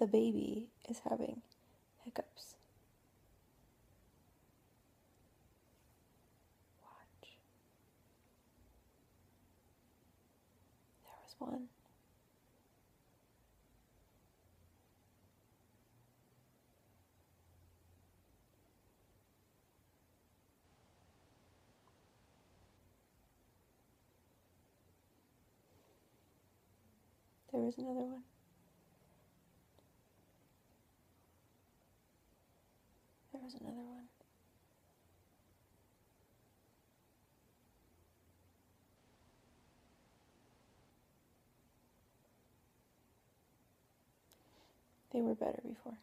the baby is having hiccups. Watch. There was one. There was another one. There was another one. They were better before.